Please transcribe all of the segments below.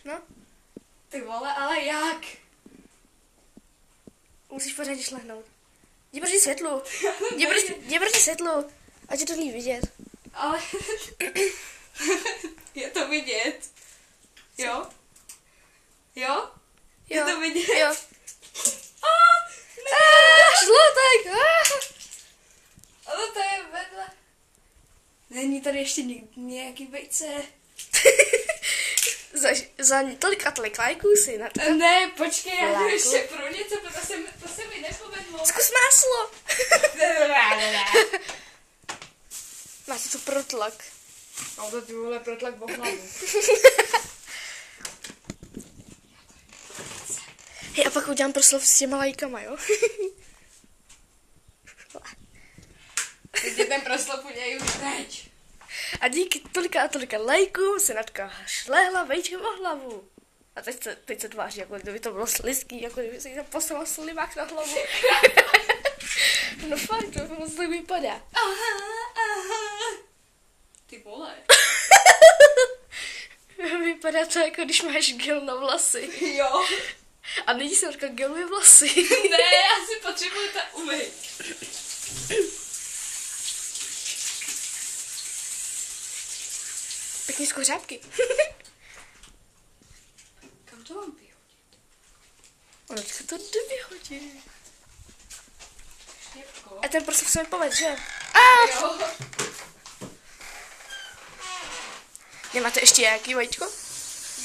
No? Ty vole, ale jak? Musíš pořádně šlehnout. Jdi proti světlu. Jdi proti světlu. Ať je to líp vidět. Ale je to vidět. Jo? Jo? Je to vidět? Jo. Šlo tak. Ale to je vedle. Není tady ještě nějaký vejce. Za tolik a tolik lajků si na to. Ne, počkej, já jdu ještě pro něco, to se mi nepovedlo. Zkus máslo. Máte tu protlak. Mám to ty vole protlak v hlavu. Hej, a pak udělám proslov s těma lajkama, jo? Teď ten proslov udělají už teď. A díky tolika a tolika lajků se Natka šlehla vejčem o hlavu. A teď se tváří, jako kdyby to bylo slizký, jako kdyby se jí tam poslala slivák na hlavu. No fakt, to moc tak vypadá. Ty vole. Vypadá to jako když máš gel na vlasy. Jo. A nyní se Natka geluje vlasy. Ne, já si potřebuju to umyt. Pěkný skořápky. Kam to mám vyhodit? Ono se to jde vyhodit. Štěpko. A ten proslov se mi poved, že? Jo. Nemáte ještě nějaký vajíčko?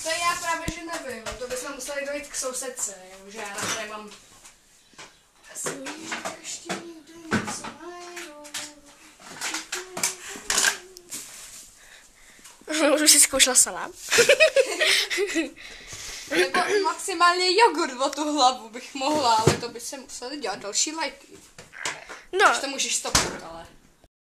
To já právě, že nevím. To bychom museli dojít k sousedce, že já na to nemám. Asi ještě někde něco najdu. Už jsi zkoušela salám? Nebo maximálně jogurt o tu hlavu bych mohla, ale to by se museli dělat další lajky. No. Už to můžeš stopnout, ale.